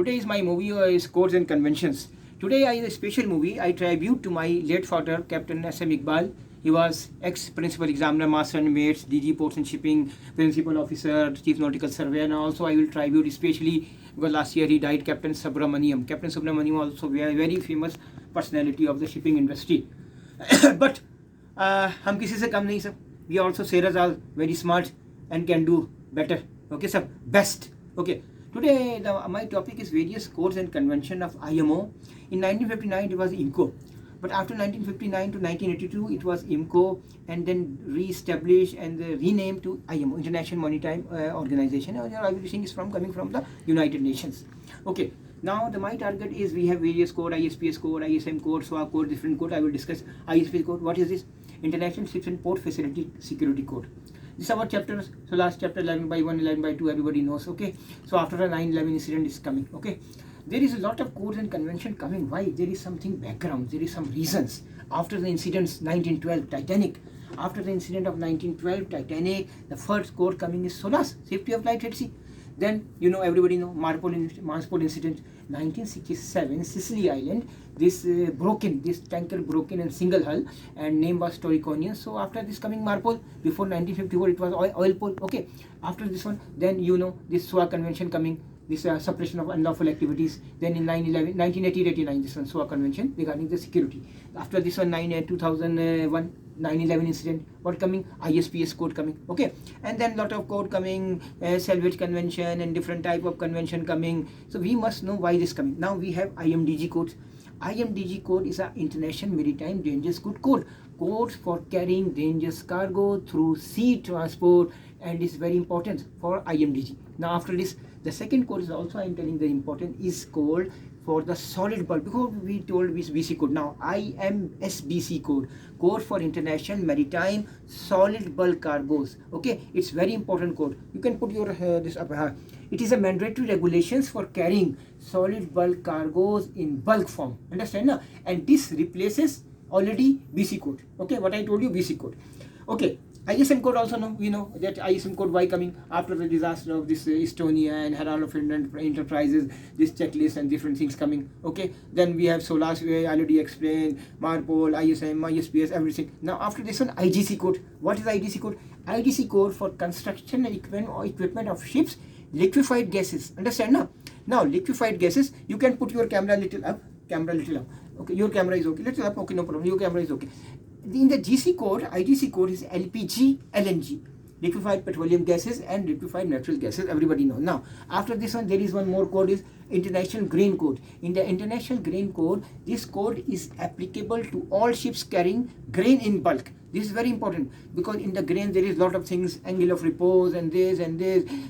Today is my movie is Codes and Conventions. Today I is a special movie. I tribute to my late father, Captain S.M. Iqbal. He was ex-principal examiner, master and mates, DG Ports and Shipping, principal officer, chief nautical surveyor, and also I will tribute especially because last year he died, Captain Subramaniam. Captain Subramaniam also very famous personality of the shipping industry. But हम किसी से कम नहीं सब. We also sailors are very smart and can do better. Okay, sir, best. Okay. Today my topic is various codes and convention of IMO. In 1959 it was IMCO. But after 1959 to 1982, it was IMCO and then re-established and renamed to IMO, International Maritime Organization. Everything is coming from the United Nations. Okay. Now my target is we have various code, ISPS code, ISM code, SOA code, different code. I will discuss ISPS code. What is this? International Ships and Port Facility Security Code. This is our chapters. So last chapter 11 by 1, 11 by 2, everybody knows. Okay. So after the 9/11 incident is coming. Okay. There is a lot of codes and convention coming. Why? There is something background. There is some reasons. After the incidents 1912 Titanic. After the incident of 1912 Titanic, the first code coming is SOLAS, Safety of Light at Sea. Then everybody know Marpol incident 1967 Sicily Island. This tanker broken in single hull and name was Toriconian. So after this coming Marpol, before 1954 it was oil pole. Okay. After this one, then this SOA convention coming. This suppression of unlawful activities. Then in 1989, this one SOA convention regarding the security. After this one 2001 9/11 incident, what coming? ISPS code coming. Okay, and then lot of code coming, salvage convention and different type of convention coming. So we must know why this coming. Now we have IMDG codes. IMDG code is a International Maritime Dangerous Good Code. Codes for carrying dangerous cargo through sea transport, and is very important for IMDG. Now after this, the second code is also I am telling the important is called for the solid bulk, because we told this BC code. Now IMSBC code for International Maritime Solid Bulk Cargoes. Okay, it's very important code. You can put your this up. It is a mandatory regulations for carrying solid bulk cargoes in bulk form. Understand now? And this replaces already BC code. Okay, what I told you, BC code. Okay. ISM code also know, we know that ISM code why coming after the disaster of this Estonia and Herald of Enterprises, this checklist and different things coming. Okay, then we have SOLAS, I already explained, Marpol, ISM, ISPS, everything. Now after this one, IGC code. What is IGC code? IGC code for construction and equipment of ships, liquefied gases. Understand now? Now liquefied gases, you can put your camera little up. Okay, your camera is okay. Little up, okay, no problem. Your camera is okay. In the GC code, IGC code is LPG, LNG, liquefied petroleum gases and liquefied natural gases. Everybody know. Now, after this one, there is one more code is International Grain Code. In the International Grain Code, this code is applicable to all ships carrying grain in bulk. This is very important because in the grain there is lot of things, angle of repose and this,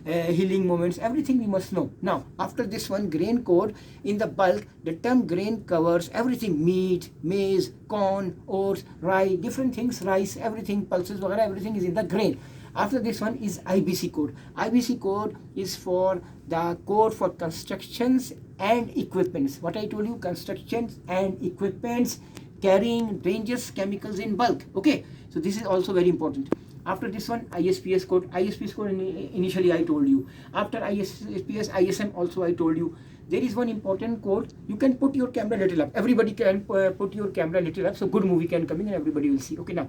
healing moments, everything we must know. Now, after this one, grain code, in the bulk, the term grain covers everything: meat, maize, corn, oats, rye, different things, rice, everything, pulses, everything is in the grain. After this one is IBC code. IBC code is for the code for constructions and equipments. What I told you, constructions and equipments carrying dangerous chemicals in bulk. Okay, so this is also very important. After this one, ISPS code. ISPS code initially I told you. After ISPS, ISM also I told you. There is one important code. You can put your camera little up. Everybody can put your camera little up, so good movie can come in and everybody will see. Okay, now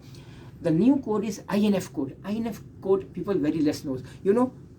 the new code is INF code. INF code people very less knows.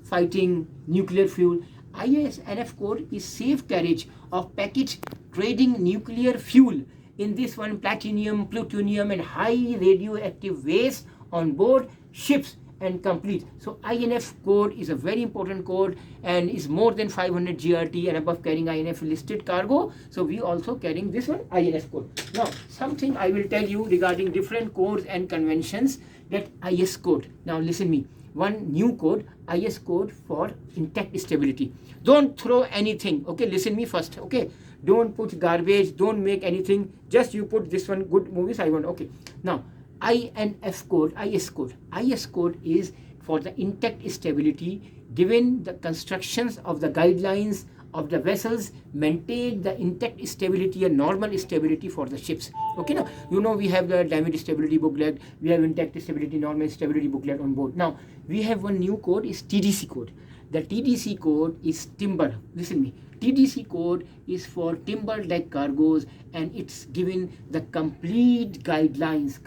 Fighting, nuclear fuel. INF code is safe carriage of packet trading nuclear fuel. In this one, platinum, plutonium and high radioactive waste on board ships and complete. So INF code is a very important code and is more than 500 GRT and above carrying INF listed cargo. So we also carrying this one INF code. Now something I will tell you regarding different codes and conventions, that IS code. Now listen me. One new code, IS code for intact stability. Don't throw anything. Okay, listen me first. Okay, don't put garbage, don't make anything, just you put this one good movies I want. Okay, now INF code, IS code. IS code is for the intact stability, given the constructions of the guidelines of the vessels, maintain the intact stability and normal stability for the ships. Okay, now we have the damage stability booklet, we have intact stability, normal stability booklet on board. Now we have one new code is TDC code. The TDC code is timber. Listen me. TDC code is for timber deck cargoes, and it's given the complete guidelines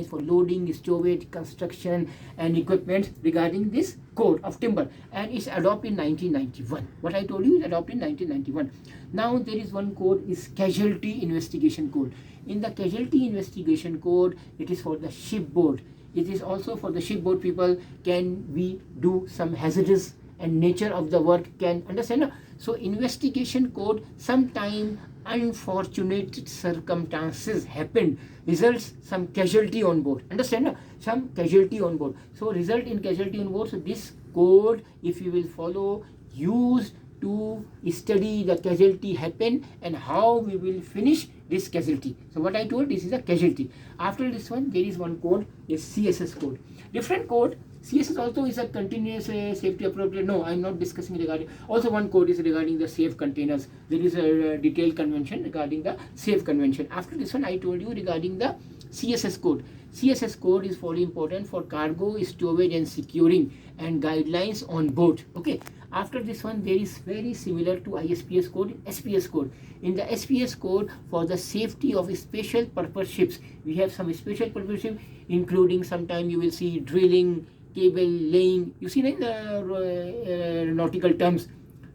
for loading, stowage, construction and equipment regarding this code of timber, and it's adopted in 1991. What I told you is adopted in 1991. Now there is one code is casualty investigation code. In the casualty investigation code, it is for the shipboard. It is also for the shipboard people. Can we do some hazardous and nature of the work can understand? So investigation code, sometime unfortunate circumstances happened, results some casualty on board. Understand? Some casualty on board. So result in casualty on board. So this code, if you will follow, used to study the casualty happen and how we will finish this casualty. So what I told, this is a casualty. After this one, there is one code, is CSS code. Different code. CSS also is a continuous safety appropriate. No, I am not discussing regarding. Also one code is regarding the safe containers. There is a detailed convention regarding the safe convention. After this one, I told you regarding the CSS code. CSS code is very important for cargo, stowage and securing and guidelines on board. Okay. After this one, there is very similar to ISPS code, SPS code. In the SPS code, for the safety of special purpose ships, we have some special purpose ships, including sometime you will see drilling, cable laying. You see in the nautical terms,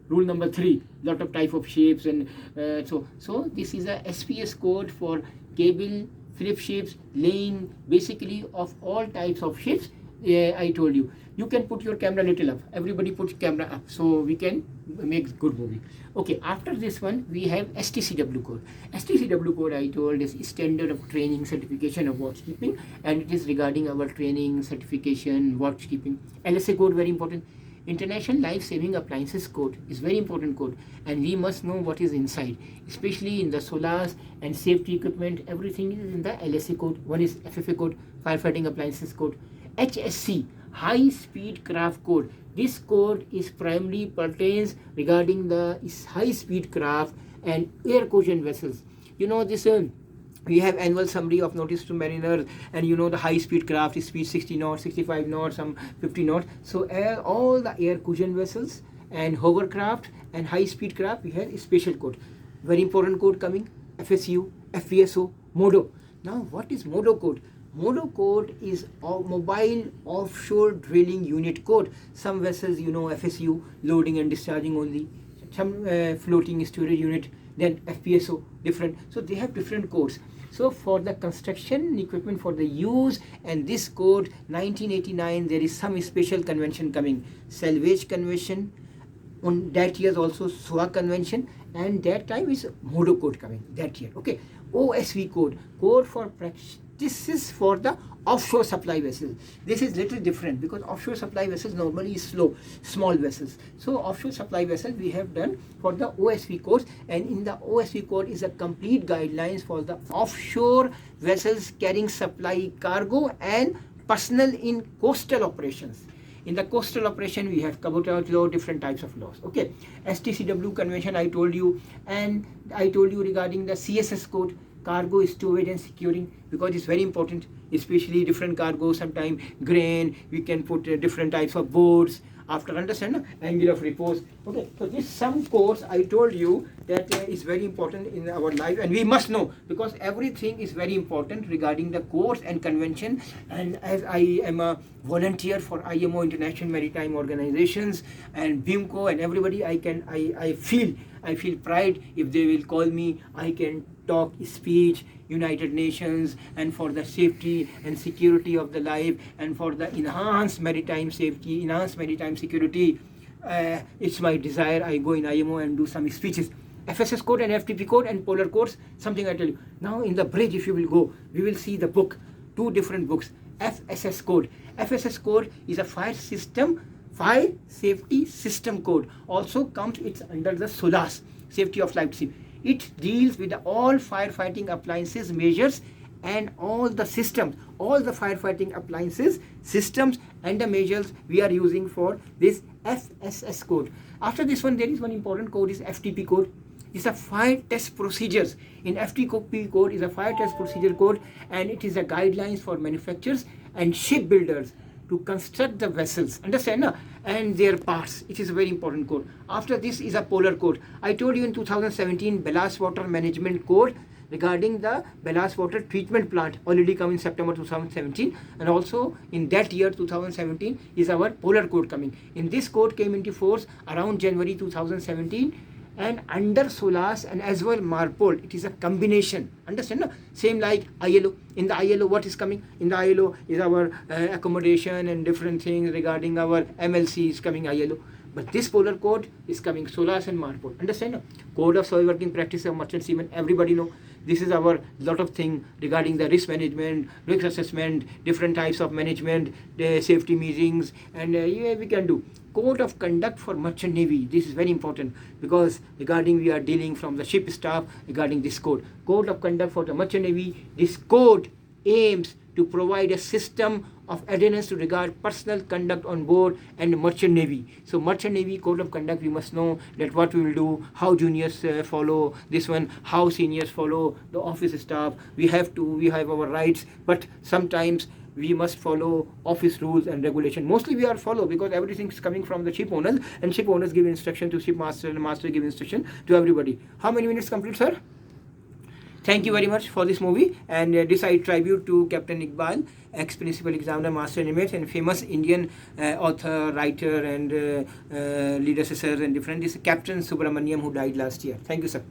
rule number 3, lot of type of ships, and so this is a SPS code for cable, flip ships, laying, basically of all types of ships. I told you. You can put your camera little up. Everybody puts camera up so we can make good movie. Okay, after this one we have STCW code. STCW code, I told, is standard of training certification of watchkeeping, and it is regarding our training certification watchkeeping. LSA code, very important. International Life Saving Appliances code is very important code, and we must know what is inside, especially in the solars and safety equipment. Everything is in the LSA code. One is FFA code, firefighting appliances code. HSC, high speed craft code. This code is primarily pertains regarding the high speed craft and air cushion vessels. You know this we have annual summary of notice to mariners, and you know the high speed craft is speed 60 knots, 65 knots, some 50 knots. So all the air cushion vessels and hovercraft and high speed craft, we have a special code. Very important code coming, FSU, FPSO, MODO. Now what is MODO code? MODO code is a mobile offshore drilling unit code. Some vessels, you know, FSU, loading and discharging only. Some floating storage unit, then FPSO, different. So they have different codes. So for the construction equipment for the use, and this code 1989, there is some special convention coming. Salvage convention. On that year also SOA convention, and that time is MODO code coming that year. Okay. OSV code, code for practice. This is for the offshore supply vessels. This is little different because offshore supply vessels normally is small vessels. So offshore supply vessels we have done for the OSV codes, and in the OSV code is a complete guidelines for the offshore vessels carrying supply cargo and personnel in coastal operations. In the coastal operation, we have cabotage law, different types of laws. Okay, STCW convention I told you, and I told you regarding the CSS code, cargo storage and securing, because it's very important, especially different cargo, sometimes grain, we can put different types of boards. After understand angle of repose. Okay, so this some course I told you that is very important in our life, and we must know, because everything is very important regarding the course and convention. And as I am a volunteer for IMO, International Maritime Organizations, and BIMCO and everybody, I feel pride if they will call me. I can talk, speech, United Nations, and for the safety and security of the life, and for the enhanced maritime safety, enhanced maritime security. It's my desire I go in IMO and do some speeches. FSS code and FTP code and polar codes, something I tell you. Now in the bridge, if you will go, we will see the book, 2 different books. FSS code. FSS code is a fire safety system code. Also comes, it's under the SOLAS, safety of life sea. It deals with all firefighting appliances measures and all the systems, all the firefighting appliances, systems and the measures we are using for this FSS code. After this one, there is one important code, is FTP code. It's a fire test procedures. In FTP code is a fire test procedure code, and it is a guidelines for manufacturers and shipbuilders to construct the vessels. Understand? No? and their parts. It is a very important code. After this is a polar code. I told you in 2017 ballast water management code regarding the ballast water treatment plant already come in September 2017, and also in that year 2017 is our polar code coming. In this code came into force around January 2017, and under SOLAS and as well MARPOL, it is a combination. Understand? No? Same like ILO. In the ILO, what is coming? In the ILO is our accommodation and different things regarding our MLC is coming ILO. But this polar code is coming SOLAS and MARPOL. Understand? No? Code of soil working practice of merchant seamen. Everybody know. This is our lot of thing regarding the risk management, risk assessment, different types of management, the safety meetings, and yeah, we can do. Code of conduct for merchant navy. This is very important because regarding we are dealing from the ship staff regarding this code. Code of conduct for the merchant navy. This code aims to provide a system of adherence to regard personal conduct on board and merchant navy. So merchant navy code of conduct, we must know that what we will do, how juniors follow this one, how seniors follow, the office staff. We have our rights, but sometimes we must follow office rules and regulation. Mostly we are follow because everything is coming from the ship owners, and ship owners give instruction to ship master and master give instruction to everybody. How many minutes complete, sir? Thank you very much for this movie, and this I tribute to Captain Iqbal, ex-principal examiner, master animator, and famous Indian author, writer, and lead assessor and different. This is Captain Subramaniam, who died last year. Thank you, sir.